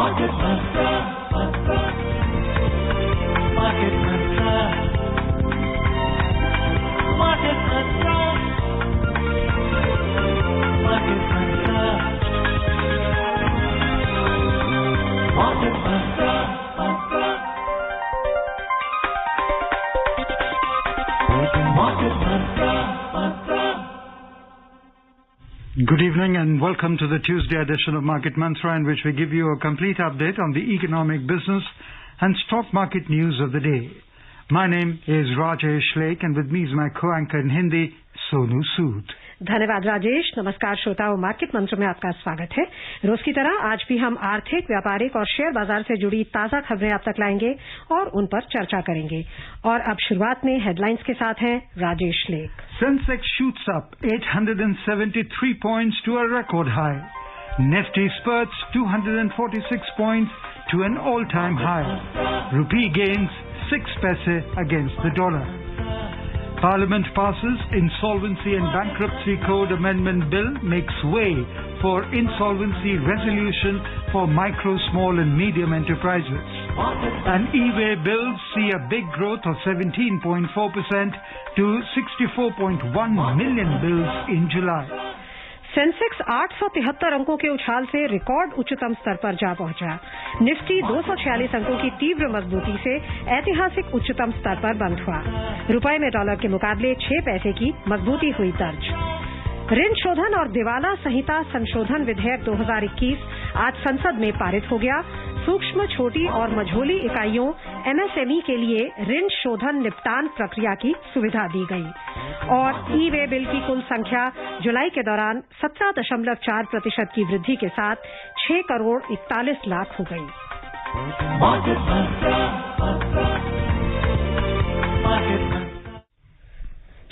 Market Mantra. Market Mantra. Market Mantra. Market Mantra. Market Mantra. Market Mantra. Good evening and welcome to the Tuesday edition of Market Mantra, in which we give you a complete update on the economic, business and stock market news of the day. My name is Rajesh Lake and with me is my co-anchor in Hindi, Sonu Sood. धन्यवाद राजेश। नमस्कार श्रोताओं, market मंत्र में आपका स्वागत है। रोज की तरह आज भी हम आर्थिक, व्यापारिक और शेयर बाजार से जुड़ी ताजा खबरें आप तक लाएंगे और उन पर चर्चा करेंगे। और अब शुरुआत में हेडलाइंस के साथ हैं Rajesh lake. Sensex shoots up 873 points to a record high. Nifty spurts 246 points to an all-time high. Rupee gains 6 paise against the dollar. Parliament passes Insolvency and Bankruptcy Code Amendment Bill, makes way for insolvency resolution for micro, small and medium enterprises. And e-way bills see a big growth of 17.4% to 64.1 million bills in July. Sensex 873 अंकों के उछाल से record उच्चतम स्तर पर जा पहुंचा। Nifty 246 अंकों की तीव्र मजबूती से ऐतिहासिक उच्चतम स्तर पर बंद हुआ। रुपए में डॉलर के मुकाबले 6 पैसे की मजबूती हुई दर्ज। ऋण शोधन और दिवाला संहिता संशोधन विधेयक 2021 आज संसद में पारित हो गया। सूक्ष्म, छोटी और मझोली इकाइयों एमएसएमई के लिए ऋण शोधन निपटान प्रक्रिया की सुविधा दी गई। और ई-वे बिल की कुल संख्या जुलाई के दौरान 17.4% की वृद्धि के साथ 6 करोड़ 41 लाख हो गई।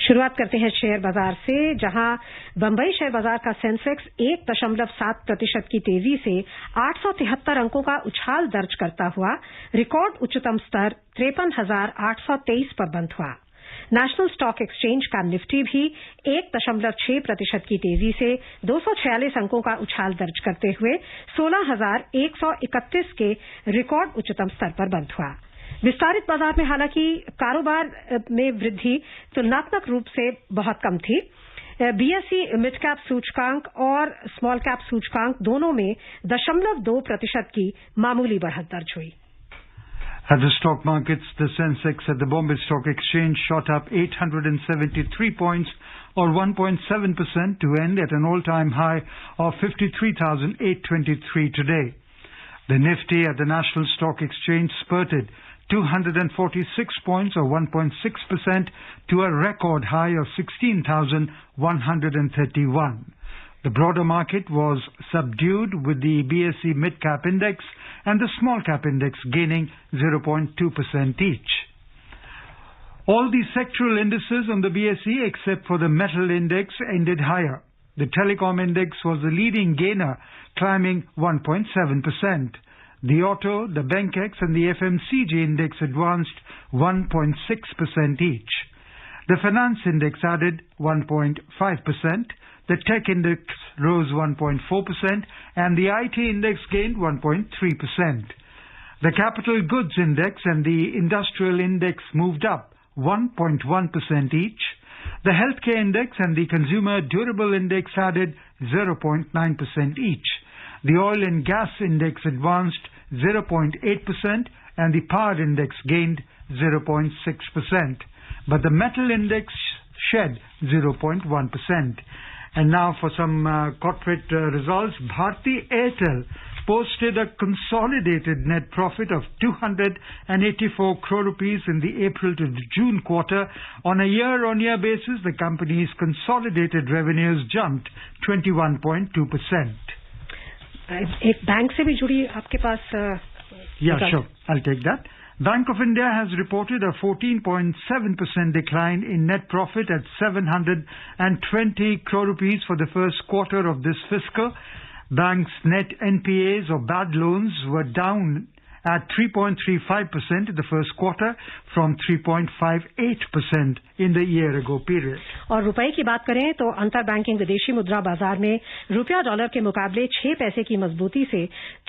शुरुआत करते हैं शेयर बाजार से, जहां बंबई शेयर बाजार का सेंसेक्स 1.7% की तेजी से 873 अंकों का उछाल दर्ज करता हुआ रिकॉर्ड उच्चतम स्तर 53,823 पर बंद हुआ। नेशनल स्टॉक एक्सचेंज का निफ्टी भी 1.6% की तेजी से 246 अंकों का उछाल दर्ज करते हुए 16,131 के रिकॉर्ड उच्चतम स्तर पर बंद हुआ। विस्तारित बाजार में हालांकि कारोबार में वृद्धि तुलनात्मक रूप से बहुत कम थी। बीएसई मिड कैप सूचकांक और स्मॉल कैप सूचकांक दोनों में 0.2% की मामूली बढ़त दर्ज हुई। At the stock markets, the Sensex at the Bombay Stock Exchange shot up 873 points or 1.7% to end at an all-time high of 53,823 today. The Nifty at the National Stock Exchange spurted 246 points or 1.6% to a record high of 16,131. The broader market was subdued, with the BSE mid-cap index and the small-cap index gaining 0.2% each. All the sectoral indices on the BSE except for the metal index ended higher. The telecom index was the leading gainer, climbing 1.7%. The auto, the Benkex and the FMCG index advanced 1.6% each. The finance index added 1.5%. The tech index rose 1.4% and the IT index gained 1.3%. The capital goods index and the industrial index moved up 1.1% each. The healthcare index and the consumer durable index added 0.9% each. The oil and gas index advanced 0.8% and the power index gained 0.6%. But the metal index shed 0.1%. And now for some corporate results. Bharti Airtel posted a consolidated net profit of 284 crore rupees in the April to June quarter. On a year-on-year basis, the company's consolidated revenues jumped 21.2%. एक bank से भी जुड़ी आपके पास Yeah, sure. I'll take that. Bank of India has reported a 14.7% decline in net profit at 720 crore rupees for the first quarter of this fiscal. Bank's net NPAs or bad loans were down at 3.35% in the first quarter from 3.58% in the year-ago period. और रुपए की बात करें तो अंतर banking विदेशी मुद्रा बाजार में रुपया डॉलर के मुकाबले 6 पैसे की मजबूती से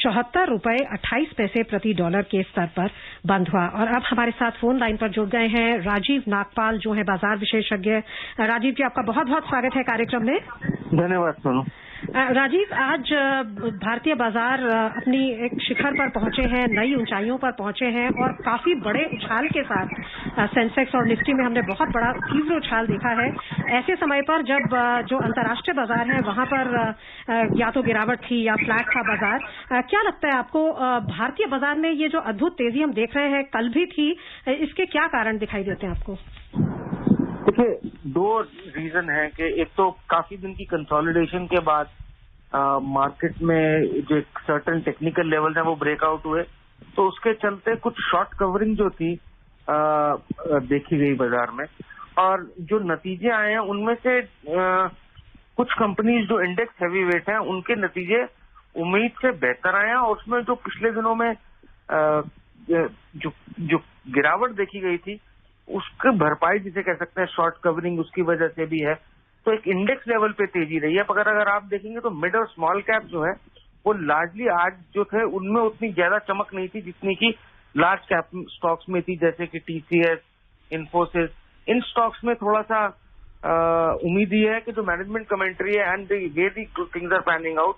74 रुपए 28 पैसे प्रति डॉलर के स्तर पर बंद हुआ। और अब हमारे साथ फोन लाइन पर जुड़ गए हैं राजीव नागपाल, जो है बाजार विशेषज्ञ। राजीव जी, आपका बहुत बहुत स्वागत है कार्यक्रम में। धन्यवाद सोनू। राजीव, आज भारतीय बाजार अपनी एक शिखर पर पहुंचे हैं, नई ऊंचाइयों पर पहुंचे हैं और काफी बड़े उछाल के साथ सेंसेक्स और निफ्टी में हमने बहुत बड़ा तीव्र उछाल देखा है। ऐसे समय पर जब जो अंतर्राष्ट्रीय बाजार है वहां पर या तो गिरावट थी या फ्लैट था बाजार, क्या लगता है आपको भारतीय बाजार में ये जो अद्भुत तेजी हम देख रहे हैं, कल भी थी, इसके क्या कारण दिखाई देते हैं आपको? देखिए, दो रीजन है कि एक तो काफी दिन की कंसोलिडेशन के बाद मार्केट में जो एक सर्टेन टेक्निकल लेवल है वो ब्रेकआउट हुए, तो उसके चलते कुछ शॉर्ट कवरिंग जो थी देखी गई बाजार में। और जो नतीजे आए हैं उनमें से कुछ कंपनीज जो इंडेक्स हैवी वेट हैं उनके नतीजे उम्मीद से बेहतर आए हैं, और उसमें जो पिछले दिनों में जो गिरावट देखी गई थी उसकी भरपाई जिसे कह सकते हैं शॉर्ट कवरिंग, उसकी वजह से भी है। तो एक इंडेक्स लेवल पे तेजी रही है। अगर आप देखेंगे तो मिड और स्मॉल कैप जो है वो लार्जली आज जो थे उनमें उतनी ज्यादा चमक नहीं थी जितनी की लार्ज कैप स्टॉक्स में थी, जैसे कि टीसीएस, इन्फोसिस। इन स्टॉक्स में थोड़ा सा उम्मीद ये है कि जो मैनेजमेंट कमेंट्री है and way the things are panning out,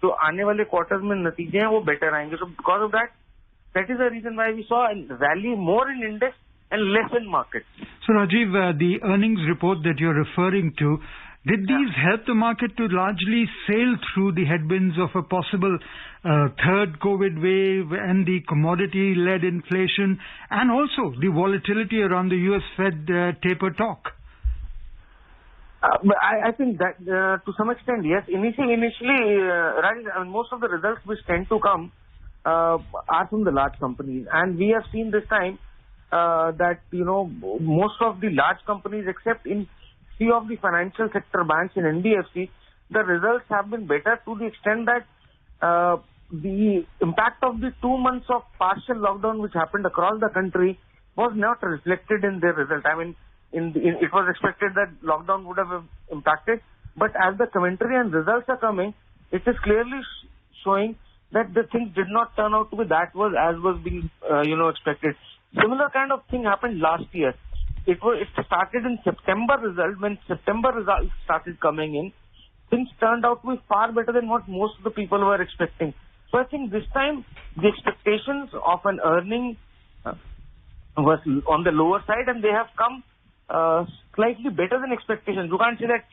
जो आने वाले क्वार्टर्स में नतीजे हैं वो बेटर आएंगे। So because of that is the reason why we saw rally more in index and less in market. So Rajiv, the earnings report that you're referring to, did these help the market to largely sail through the headwinds of a possible third COVID wave and the commodity-led inflation and also the volatility around the US Fed taper talk? I think that to some extent, yes. Initially, Rajesh, I mean, most of the results which tend to come are from the large companies, and we have seen this time that most of the large companies, except in few of the financial sector banks in NBFC, the results have been better to the extent that the impact of the 2 months of partial lockdown which happened across the country was not reflected in their result. I mean, it was expected that lockdown would have impacted, but as the commentary and results are coming, it is clearly showing that the things did not turn out to be as was being expected. Similar kind of thing happened last year. It started in September result. When September results started coming in, things turned out to be far better than what most of the people were expecting. So I think this time the expectations of an earning was on the lower side, and they have come slightly better than expectations. You can't say that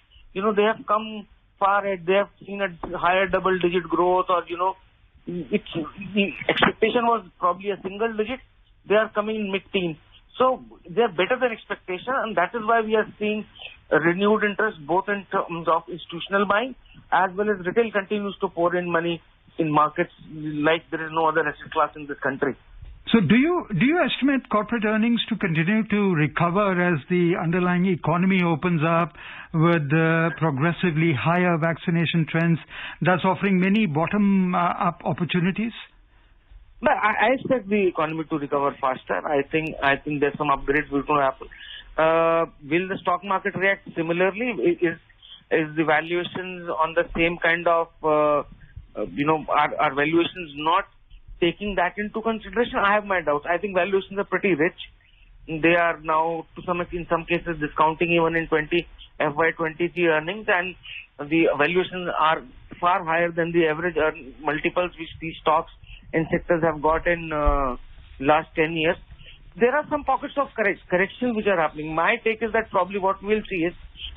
they have come far ahead. They have seen a higher double-digit growth, or the expectation was probably a single digit. They are coming in mid-teens. So they are better than expectation, and that is why we are seeing a renewed interest both in terms of institutional buying as well as retail continues to pour in money in markets like there is no other asset class in this country. So do you estimate corporate earnings to continue to recover as the underlying economy opens up with progressively higher vaccination trends, thus offering many bottom-up opportunities? But I expect the economy to recover faster. I think there's some upgrades will happen. Will the stock market react similarly? Is the valuations on the same kind of are valuations not taking that into consideration? I have my doubts. I think valuations are pretty rich. They are now in some cases discounting even in FY23 earnings, and the valuations are far higher than the average multiples which these stocks and sectors have got in last 10 years. There are some pockets of corrections which are happening. My take is that probably what we'll see is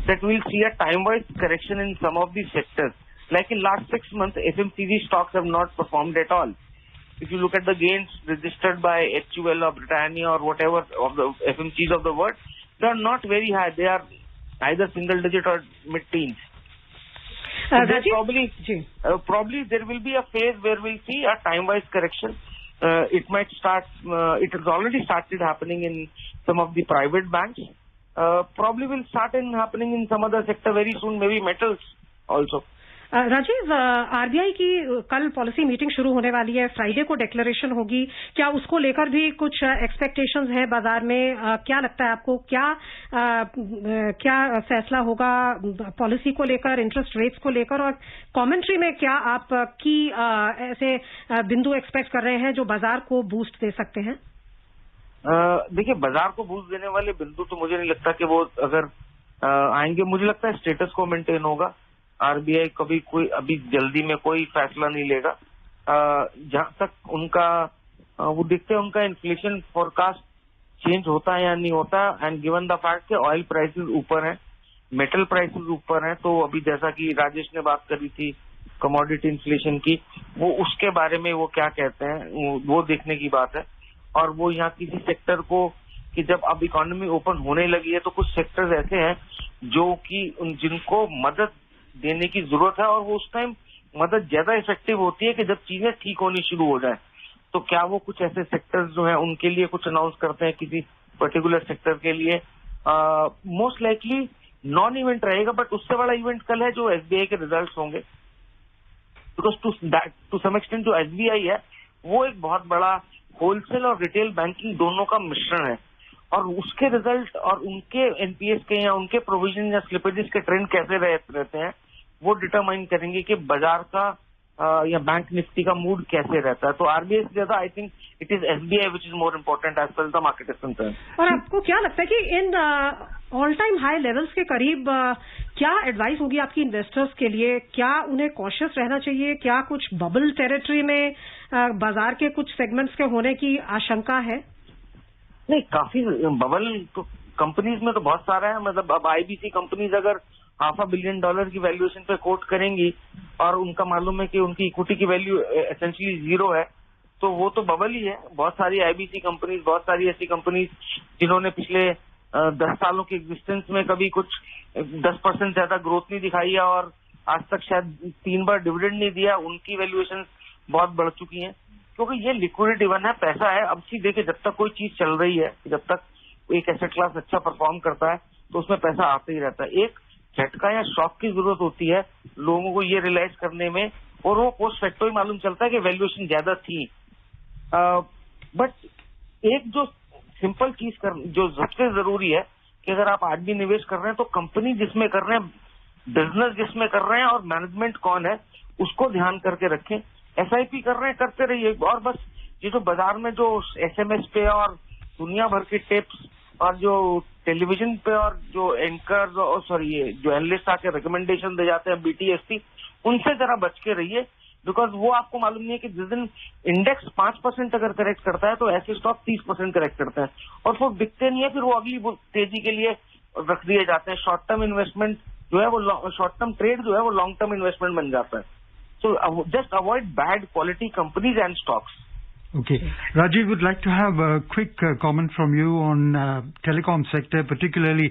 that we'll see a time-wise correction in some of these sectors. Like in last 6 months, FMCG stocks have not performed at all. If you look at the gains registered by HUL or Britannia or whatever of the FMCGs of the world, they are not very high. They are either single digit or mid-teens. Probably there will be a phase where we'll see a time-wise correction. It might start. It has already started happening in some of the private banks. Probably will start happening in some other sector very soon. Maybe metals also. Rajiv, RBI की कल policy meeting शुरू होने वाली है, Friday को declaration होगी, क्या उसको लेकर भी कुछ एक्सपेक्टेशंस हैं बाजार में? क्या लगता है आपको, क्या फैसला होगा पॉलिसी को लेकर, इंटरेस्ट रेट्स को लेकर, और कमेंट्री में क्या आप की ऐसे बिंदु एक्सपेक्ट कर रहे हैं जो बाजार को बूस्ट दे सकते हैं? देखिए, बाजार को बूस्ट देने वाले बिंदु तो मुझे नहीं लगता कि वो अगर आएंगे। मुझे लगता है स्टेटस को मेंटेन होगा। आरबीआई कभी कोई अभी जल्दी में कोई फैसला नहीं लेगा। जहां तक उनका वो देखते हैं उनका इन्फ्लेशन फोरकास्ट चेंज होता है या नहीं होता, एंड गिवन द फैक्ट कि ऑयल प्राइसेस ऊपर हैं, मेटल प्राइसेस ऊपर हैं, तो अभी जैसा कि राजेश ने बात करी थी कमोडिटी इन्फ्लेशन की, वो उसके बारे में वो क्या कहते हैं वो देखने की बात है। और वो यहाँ किसी सेक्टर को कि जब अब इकोनॉमी ओपन होने लगी है तो कुछ सेक्टर्स ऐसे हैं जो कि जिनको मदद देने की जरूरत है, और वो उस टाइम मदद ज्यादा इफेक्टिव होती है कि जब चीजें ठीक होनी शुरू हो जाए। तो क्या वो कुछ ऐसे सेक्टर्स जो हैं उनके लिए कुछ अनाउंस करते हैं किसी पर्टिकुलर सेक्टर के लिए? मोस्ट लाइकली नॉन इवेंट रहेगा, बट उससे बड़ा इवेंट कल है जो एसबीआई के रिजल्ट्स होंगे। बिकॉज टू सम एक्सटेंट जो एसबीआई है वो एक बहुत बड़ा होलसेल और रिटेल बैंकिंग दोनों का मिश्रण है, और उसके रिजल्ट और उनके एनपीएस के या उनके प्रोविजन या स्लिपेजेस के ट्रेंड कैसे रहते हैं वो डिटरमाइन करेंगे कि बाजार का या बैंक निफ्टी का मूड कैसे रहता है। तो आरबीआई से ज्यादा I think it is SBI which is more important as पर द मार्केट इज कंसर्न। और आपको क्या लगता है कि इन ऑल टाइम हाई लेवल्स के करीब क्या एडवाइस होगी आपकी इन्वेस्टर्स के लिए? क्या उन्हें कॉशियस रहना चाहिए? क्या कुछ बबल टेरिटरी में बाजार के कुछ सेगमेंट्स के होने की आशंका है? नहीं, काफी बबल तो कंपनीज में तो बहुत सारा है। मतलब अब आईबीसी कंपनीज अगर $500 बिलियन की वैल्यूएशन पे कोट करेंगी और उनका मालूम है कि उनकी इक्विटी की वैल्यू एसेंशियली जीरो है, तो वो तो बबल ही है। बहुत सारी आईबीसी कंपनीज, बहुत सारी ऐसी कंपनीज जिन्होंने पिछले 10 सालों के एग्जिस्टेंस में कभी कुछ 10% ज्यादा ग्रोथ नहीं दिखाई है और आज तक शायद 3 बार डिविडेंड नहीं दिया, उनकी वैल्यूएशन बहुत बढ़ चुकी है। क्योंकि ये लिक्विडिटी वन है, पैसा है। अब सी देखिए, जब तक कोई चीज चल रही है, जब तक एक एसेट क्लास अच्छा परफॉर्म करता है तो उसमें पैसा आता ही रहता है। एक झटका या शॉक की जरूरत होती है लोगों को ये रियलाइज करने में, और वो पोस्ट फैक्टो ही मालूम चलता है कि वैल्यूएशन ज्यादा थी। बट एक जो सिंपल चीज जो सबसे जरूरी है कि अगर आप आज भी निवेश कर रहे हैं तो कंपनी जिसमें कर रहे हैं, बिजनेस जिसमें कर रहे हैं और मैनेजमेंट कौन है उसको ध्यान करके रखें। एसआईपी कर रहे हैं, करते रहिए। और बस ये जो बाजार में जो एसएमएस पे और दुनिया भर के टिप्स और जो टेलीविजन पे और जो एंकर्स और ये जो एनालिस्ट आके रिकमेंडेशन दे जाते हैं बीटीएसटी, उनसे जरा बच के रहिए। बिकॉज वो आपको मालूम नहीं है कि जिस दिन इंडेक्स 5% अगर करेक्ट करता है तो ऐसे स्टॉक 30% करेक्ट करते हैं और फिर बिकते नहीं है, फिर वो अगली तेजी के लिए रख दिए जाते हैं। शॉर्ट टर्म इन्वेस्टमेंट जो है वो शॉर्ट टर्म ट्रेड जो है वो लॉन्ग टर्म इन्वेस्टमेंट बन जाता है। So just avoid bad quality companies and stocks. Okay. Rajiv, would like to have a quick comment from you on telecom sector, particularly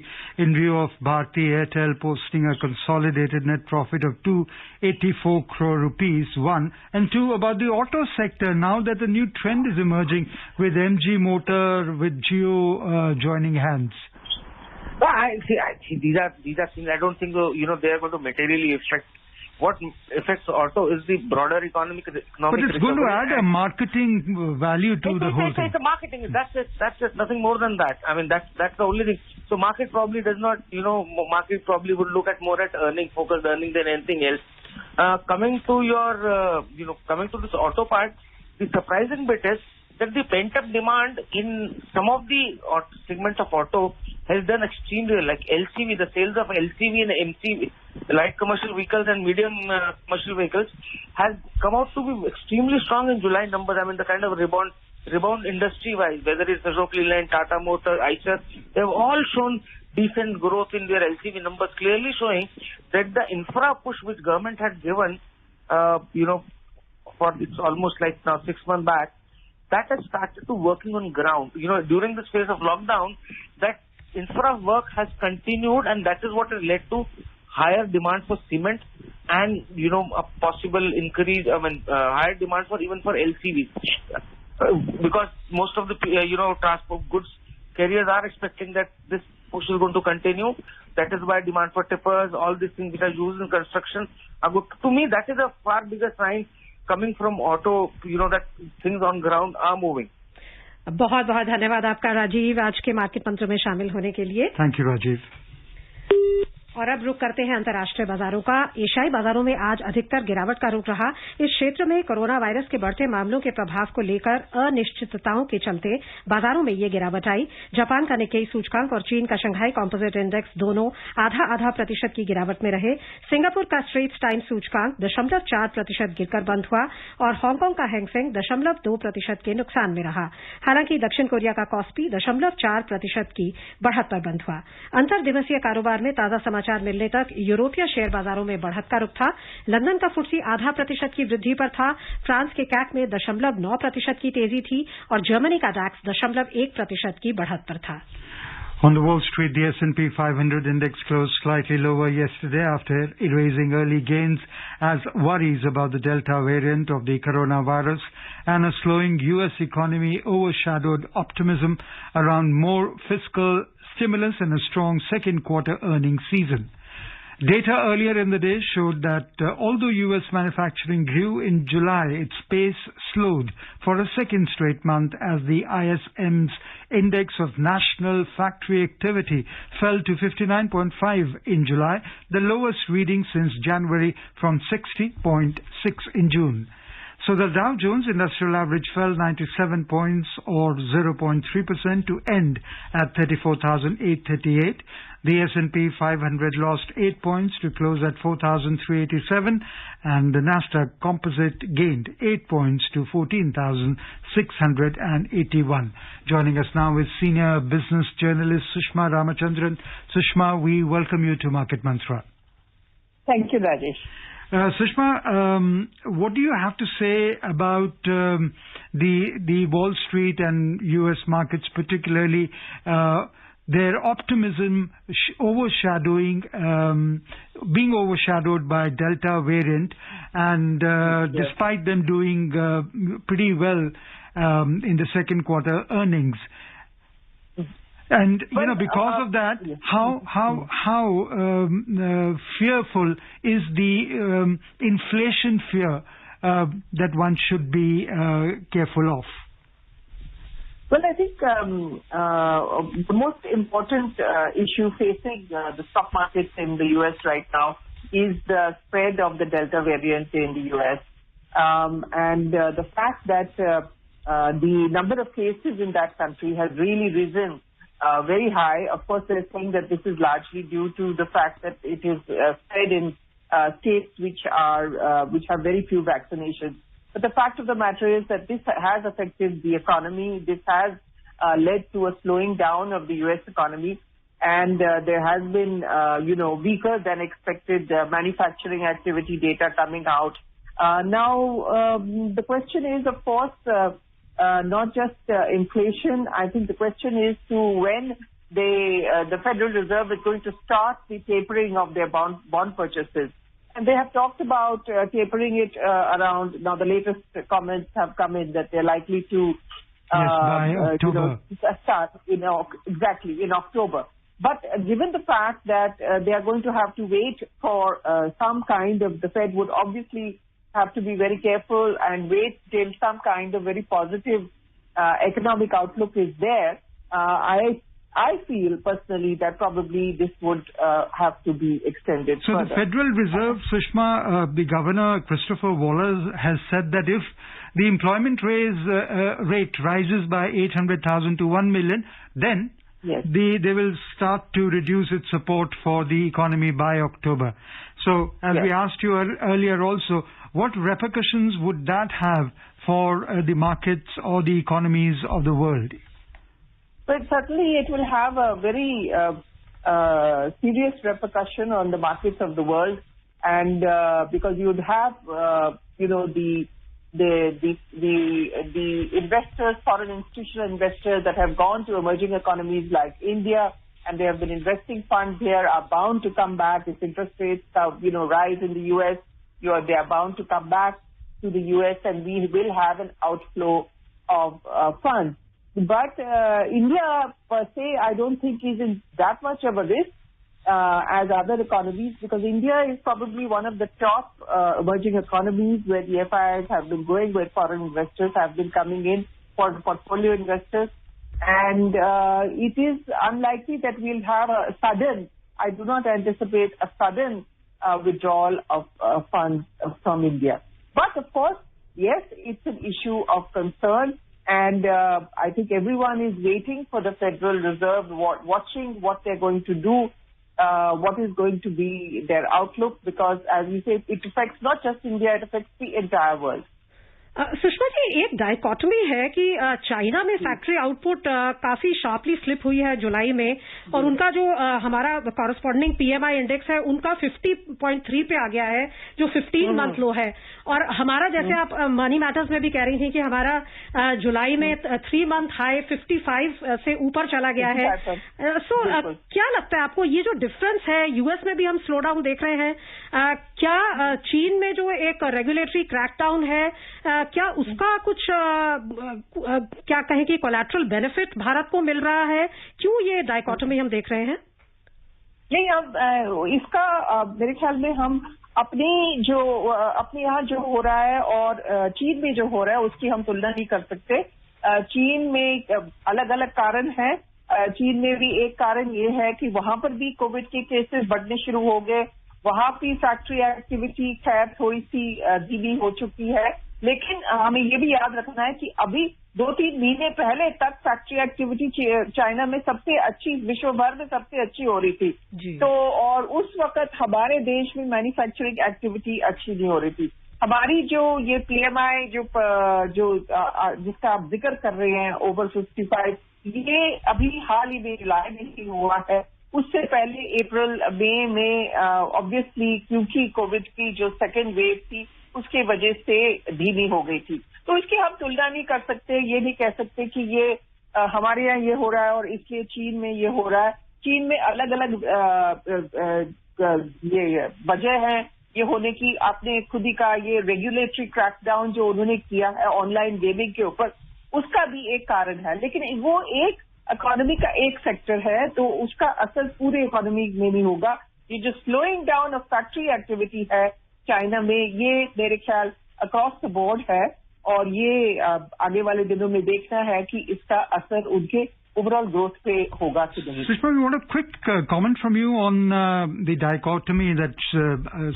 in view of Bharti Airtel posting a consolidated net profit of 284 crore rupees, one, and two, about the auto sector, now that a new trend is emerging with MG Motor, with Jio joining hands. I see these are things I don't think they are going to materially affect. What affects auto is the broader economic But it's going to add a marketing value to the whole thing. It's a marketing. That's it. Nothing more than that. I mean, that's the only thing. So market probably does not, market probably would look at more at focused earning than anything else. Coming to your, coming to this auto part, the surprising bit is that the pent-up demand in some of the segments of auto has done extremely well. Like LCV, the sales of LCV and MCV, light commercial vehicles and medium commercial vehicles, has come out to be extremely strong in July numbers. I mean, the kind of rebound industry-wise, whether it's Ashok Leyland, Tata Motors, Eicher, they've all shown decent growth in their LCV numbers, clearly showing that the infra push which government had given, for it's almost like now 6 months back, that has started to working on ground. During this phase of lockdown, that infra work has continued, and that is what has led to higher demand for cement and, a possible increase, higher demand for even for LCVs. Because most of the, transport goods carriers are expecting that this push is going to continue. That is why demand for tippers, all these things which are used in construction are good. To me, that is a far bigger sign coming from auto, that things on ground are moving. बहुत बहुत धन्यवाद आपका राजीव, आज के market मंत्र में शामिल होने के लिए. Thank you Rajiv. और अब रुक करते हैं अंतर्राष्ट्रीय बाजारों का. एशियाई बाजारों में आज अधिकतर गिरावट का रुख रहा. इस क्षेत्र में कोरोना वायरस के बढ़ते मामलों के प्रभाव को लेकर अनिश्चितताओं के चलते बाजारों में ये गिरावट आई. जापान का निक्केई सूचकांक और चीन का शंघाई कॉम्पोजिट इंडेक्स दोनों आधा प्रतिशत की गिरावट में रहे. सिंगापुर का स्ट्रेट्स टाइम्स सूचकांक 0.4% गिरकर बंद हुआ और हांगकांग का हैंगसेंग 0.2% के नुकसान में रहा. हालांकि दक्षिण कोरिया का कॉस्पी 0.4% की बढ़त पर बंद हुआ. अंतर्दिवसीय कारोबार में ताजा समाचार मिलने तक यूरोपीय शेयर बाजारों में बढ़त का रुख था. लंदन का फुटसी 0.5% की वृद्धि पर था. फ्रांस के कैक में 0.9% की तेजी थी और जर्मनी का डैक्स 0.1% की बढ़त पर था. On the Wall Street, the S&P 500 index closed slightly lower yesterday after erasing early gains as worries about the Delta variant of the coronavirus and a slowing U.S. economy overshadowed optimism around more fiscal stimulus and a strong second quarter earnings season. Data earlier in the day showed that although U.S. manufacturing grew in July, its pace slowed for a second straight month as the ISM's index of national factory activity fell to 59.5 in July, the lowest reading since January from 60.6 in June. So the Dow Jones Industrial Average fell 97 points or 0.3% to end at 34,838. The S&P 500 lost 8 points to close at 4,387 and the Nasdaq Composite gained 8 points to 14,681. Joining us now is senior business journalist Sushma Ramachandran. Sushma, we welcome you to Market Mantra. Thank you, Rajesh. Sushma, what do you have to say about the Wall Street and U.S. markets, particularly their optimism being overshadowed by Delta variant, and yes, despite them doing pretty well in the second quarter earnings? And because of that, how fearful is the inflation fear that one should be careful of? Well, I think the most important issue facing the stock markets in the U.S. right now is the spread of the Delta variant in the U.S. And the fact that the number of cases in that country has really risen very high. Of course, they're saying that this is largely due to the fact that it is spread in states which have very few vaccinations. But the fact of the matter is that this has affected the economy. This has led to a slowing down of the U.S. economy, and there has been, weaker than expected manufacturing activity data coming out. Now, the question is, of course, not just inflation. I think the question is to when the Federal Reserve is going to start the tapering of their bond purchases. And they have talked about tapering it around, now the latest comments have come in that they're likely to by October. Start in October. But given the fact that they are going to have to wait for some kind of, the Fed would obviously have to be very careful and wait till some kind of very positive economic outlook is there. I feel personally that probably this would have to be extended further. The Federal Reserve, Sushma, the Governor Christopher Waller has said that if the employment rate rises by 800,000 to 1 million, then yes, they will start to reduce its support for the economy by October. So, as we asked you earlier also, what repercussions would that have for the markets or the economies of the world? But certainly it will have a very serious repercussion on the markets of the world, and because you would have, the investors, foreign institutional investors that have gone to emerging economies like India, and they have been investing funds here, are bound to come back if interest rates, rise in the U.S. They are bound to come back to the U.S. and we will have an outflow of funds. But India per se, I don't think is in that much of a risk as other economies, because India is probably one of the top emerging economies where the FIIs have been going, where foreign investors have been coming in, for portfolio investors. And it is unlikely that we'll have a sudden, I do not anticipate a sudden withdrawal of funds from India. But of course, yes, it's an issue of concern. And I think everyone is waiting for the Federal Reserve, watching what they're going to do, what is going to be their outlook, because as we say, it affects not just India, it affects the entire world. Sushma ji, एक dichotomy है कि China में factory output काफी sharply slip हुई है जुलाई में, और उनका जो हमारा कॉरेस्पॉन्डिंग पीएमआई इंडेक्स है उनका 50.3 पे आ गया है, जो 15 मंथ लो है। और हमारा, जैसे आप मनी मैटर्स में भी कह रही थी कि हमारा जुलाई में 3 मंथ हाई 55 से ऊपर चला गया है। सो क्या लगता है आपको, ये जो डिफरेंस है, यूएस में भी हम स्लो डाउन देख रहे हैं, क्या चीन में जो एक रेगुलेटरी क्रैकडाउन है, क्या उसका कुछ क्या कहें कि कोलैटरल बेनिफिट भारत को मिल रहा है? क्यों ये डायकोटमी हम देख रहे हैं? नहीं, अब इसका मेरे ख्याल में हम अपने यहाँ जो हो रहा है और चीन में जो हो रहा है उसकी हम तुलना नहीं कर सकते। चीन में अलग अलग कारण है। चीन में भी एक कारण ये है कि वहां पर भी कोविड के केसेस बढ़ने शुरू हो गए, वहां की फैक्ट्री एक्टिविटी खैर थोड़ी सी धीमी हो चुकी है, लेकिन हमें ये भी याद रखना है कि अभी 2-3 महीने पहले तक फैक्ट्री एक्टिविटी चाइना में सबसे अच्छी, विश्व भर में सबसे अच्छी हो रही थी। तो और उस वक्त हमारे देश में मैन्युफैक्चरिंग एक्टिविटी अच्छी नहीं हो रही थी। हमारी जो ये पीएमआई जो जिसका आप जिक्र कर रहे हैं, ओवर 55, ये अभी हाल ही में जुलाई में ही हुआ है। उससे पहले अप्रैल मई में ऑब्वियसली क्योंकि कोविड की जो सेकेंड वेव थी उसके वजह से धीमी हो गई थी। तो इसकी हम तुलना नहीं कर सकते, ये नहीं कह सकते कि ये हमारे यहाँ ये हो रहा है और इसलिए चीन में ये हो रहा है। चीन में अलग अलग ये वजह है ये होने की। आपने खुद ही कहा, ये रेगुलेटरी क्रैकडाउन जो उन्होंने किया है ऑनलाइन गेमिंग के ऊपर, उसका भी एक कारण है। लेकिन वो एक इकोनॉमी का एक सेक्टर है, तो उसका असर पूरे इकोनॉमी में नहीं होगा। ये जो slowing down of factory activity है चाइना में, ये मेरे ख्याल अक्रॉस द बोर्ड है, और ये आगे वाले दिनों में देखना है कि इसका असर उनके overall growth पे होगा कि नहीं। Sushma, we want a quick comment from you on the dichotomy that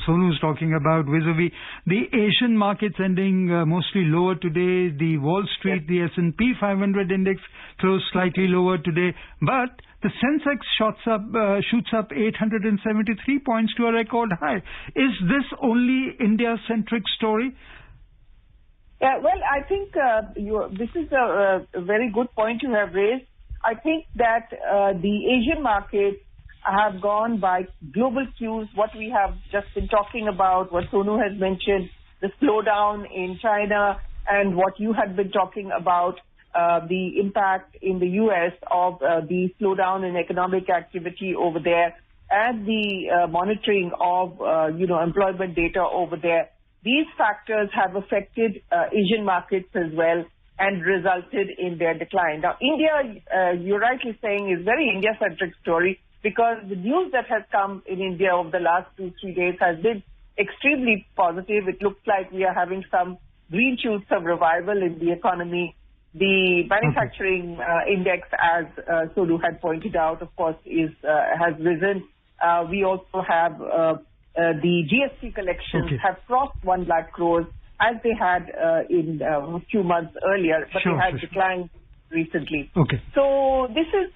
Sonu is talking about vis-a-vis the Asian markets ending mostly lower today. The Wall Street, the S&P 500 index closed slightly lower today, but the Sensex shoots up 873 points to a record high. Is this only India-centric story? Well, I think this is a very good point you have raised. I think that the Asian markets have gone by global cues, what we have just been talking about, what Sonu has mentioned, the slowdown in China, and what you had been talking about, the impact in the US of the slowdown in economic activity over there, and the monitoring of, employment data over there. These factors have affected Asian markets as well and resulted in their decline. Now, India, you're rightly saying, is very India-centric story, because the news that has come in India over the last 2-3 days has been extremely positive. It looks like we are having some green shoots of revival in the economy. The manufacturing index, as Sonu had pointed out, of course, has risen. We also have the GST collections have crossed 1 lakh crores, as they had in a few months earlier, but they had declined recently. So this is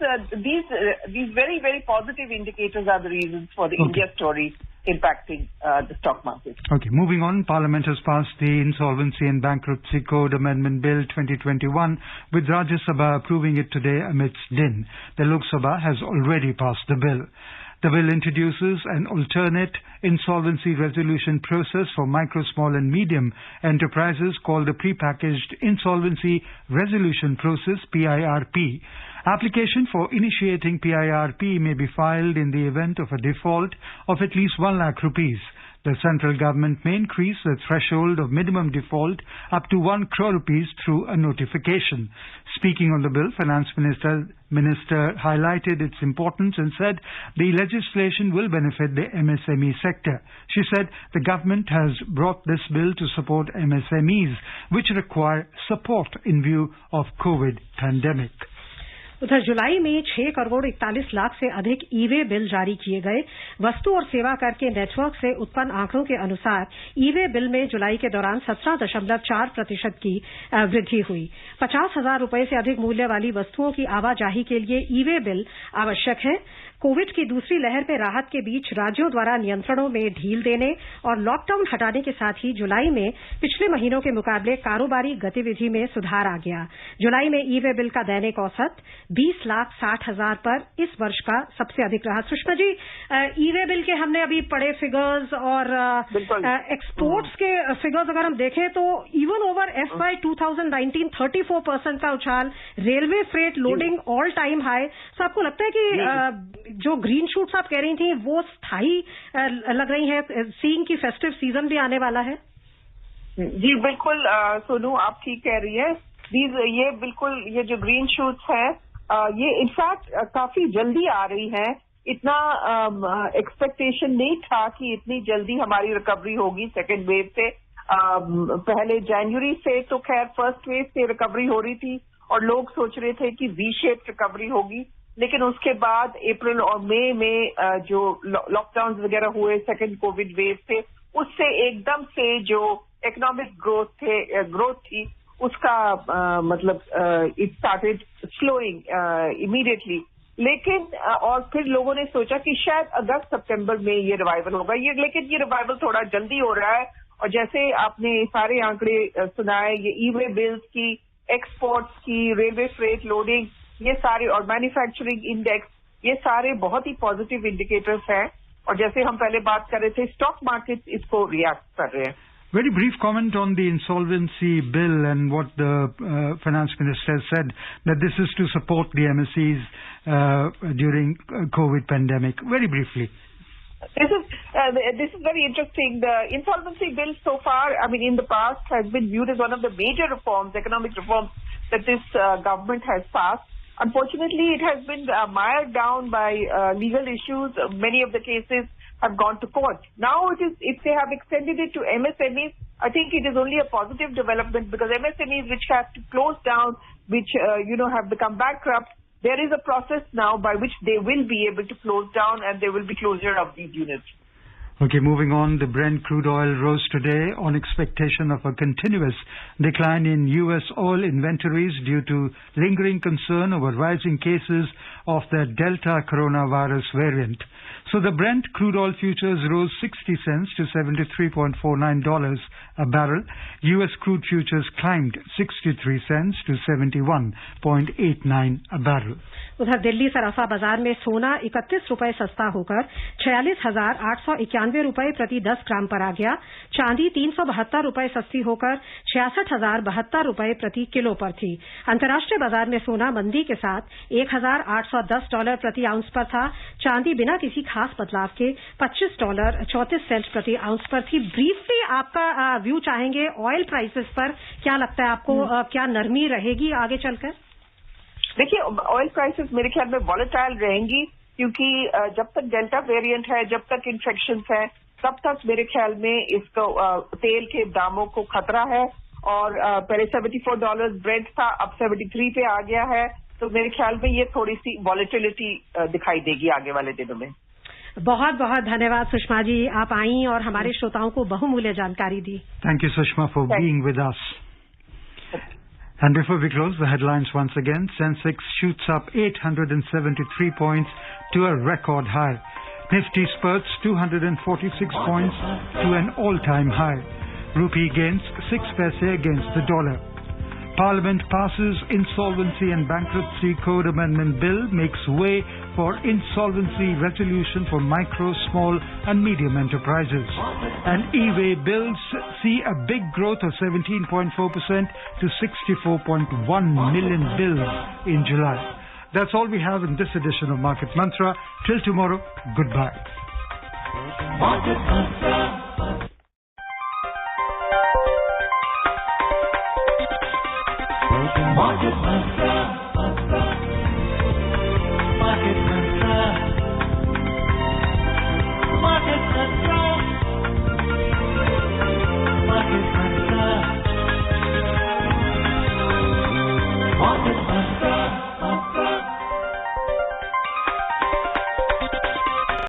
these very, very positive indicators are the reasons for the India story impacting the stock market. Moving on, Parliament has passed the Insolvency and Bankruptcy Code Amendment Bill 2021, with Rajya Sabha approving it today amidst din. The Lok Sabha has already passed the bill. The bill introduces an alternate insolvency resolution process for micro, small and medium enterprises called the Prepackaged Insolvency Resolution Process, PIRP. Application for initiating PIRP may be filed in the event of a default of at least 1 lakh rupees. The central government may increase the threshold of minimum default up to 1 crore rupees through a notification. Speaking on the bill, Finance Minister highlighted its importance and said the legislation will benefit the MSME sector. She said the government has brought this bill to support MSMEs, which require support in view of COVID pandemic. उधर जुलाई में 6 करोड़ 41 लाख से अधिक e-way bill जारी किए गए। वस्तु और सेवा कर के नेटवर्क से उत्पन्न आंकड़ों के अनुसार ई-वे बिल में जुलाई के दौरान 17.4% की वृद्धि हुई। 50,000 रुपए से अधिक मूल्य वाली वस्तुओं की आवाजाही के लिए ई-वे बिल आवश्यक है। कोविड की दूसरी लहर में राहत के बीच राज्यों द्वारा नियंत्रणों में ढील देने और लॉकडाउन हटाने के साथ ही जुलाई में पिछले महीनों के मुकाबले कारोबारी गतिविधि में सुधार आ गया। जुलाई में ई-वे बिल का दैनिक औसत 20,60,000 पर इस वर्ष का सबसे अधिक रहा। सुषमा जी, ई-वे बिल के हमने अभी पढ़े फिगर्स और एक्सपोर्ट्स के फिगर्स अगर हम देखें तो इवन ओवर FY 2019 34% का उछाल, railway freight loading all time high. तो आपको लगता है कि जो ग्रीन शूट्स आप कह रही थी वो स्थायी लग रही हैं, सीइंग की फेस्टिव सीजन भी आने वाला है? जी बिल्कुल सोनू, आप ठीक कह रही है। ये बिल्कुल ये जो ग्रीन शूट्स हैं ये इनफैक्ट काफी जल्दी आ रही हैं। इतना एक्सपेक्टेशन नहीं था कि इतनी जल्दी हमारी रिकवरी होगी सेकेंड वेव से। पहले जनवरी से तो खैर फर्स्ट वेव से रिकवरी हो रही थी और लोग सोच रहे थे कि वी शेप रिकवरी होगी, लेकिन उसके बाद अप्रैल और मई में जो लॉकडाउन वगैरह हुए सेकेंड कोविड वेव से, उससे एकदम से जो इकोनॉमिक ग्रोथ थी उसका मतलब इट स्टार्टेड स्लोइंग इमीडिएटली। लेकिन और फिर लोगों ने सोचा कि शायद अगस्त सितंबर में ये रिवाइवल होगा, लेकिन ये रिवाइवल थोड़ा जल्दी हो रहा है। और जैसे आपने सारे आंकड़े सुनाए, ये ई-वे बिल्स की, एक्सपोर्ट्स की, रेलवे फ्रेट लोडिंग, ये सारे और मैन्युफैक्चरिंग इंडेक्स, ये सारे बहुत ही पॉजिटिव इंडिकेटर्स हैं। और जैसे हम पहले बात कर रहे थे, स्टॉक मार्केट इसको रिएक्ट कर रहे हैं। Very brief comment on the Insolvency Bill and what the Finance Minister said, that this is to support the MSEs during COVID pandemic. Very briefly. This is very interesting. The Insolvency Bill so far, I mean, in the past has been viewed as one of the major reforms, economic reforms that this government has passed. Unfortunately, it has been mired down by legal issues. Many of the cases have gone to court. Now, if they have extended it to MSMEs, I think it is only a positive development, because MSMEs which have to close down, which have become bankrupt, there is a process now by which they will be able to close down, and there will be closure of these units. Okay, moving on, the Brent crude oil rose today on expectation of a continuous decline in U.S. oil inventories due to lingering concern over rising cases of the Delta coronavirus variant. So the Brent crude oil futures rose 60 cents to $73.49 a barrel. U.S. crude futures climbed 63 cents to 71.89 a barrel. उधर दिल्ली सराफा बाजार में सोना 31 रुपए सस्ता होकर 46,891 रुपए प्रति 10 ग्राम पर आ गया। चांदी 372 रुपए सस्ती होकर 66,072 रुपए प्रति किलो पर थी। अंतर्राष्ट्रीय बाजार में सोना मंदी के साथ $1,810 प्रति आउंस पर था। चांदी बिना किसी खास बदलाव के $25.34 प्रति आउंस पर थी। ब्रीफली आपका व्यू चाहेंगे ऑयल प्राइसेस पर, क्या लगता है आपको, क्या नरमी रहेगी आगे चलकर? देखिए, ऑयल प्राइसेस मेरे ख्याल में वॉलेटाइल रहेंगी, क्योंकि जब तक डेल्टा वेरिएंट है, जब तक इन्फेक्शंस है, तब तक मेरे ख्याल में इसको तेल के दामों को खतरा है। और पहले $74 ब्रेंट था, अब 73 पे आ गया है, तो मेरे ख्याल में ये थोड़ी सी वॉलेटिलिटी दिखाई देगी आगे वाले दिनों में। बहुत बहुत धन्यवाद सुषमा जी, आप आई और हमारे श्रोताओं को बहुमूल्य जानकारी दी। Thank you Sushma for being with us. And before we close, the headlines once again. Sensex shoots up 873 points to a record high. Nifty spurts 246 points to an all-time high. Rupee gains 6 paise against the dollar. Parliament passes Insolvency and Bankruptcy Code Amendment Bill, makes way for insolvency resolution for micro, small and medium enterprises. And e-way bills see a big growth of 17.4% to 64.1 million bills in July. That's all we have in this edition of Market Mantra. Till tomorrow, goodbye. Market Mantra.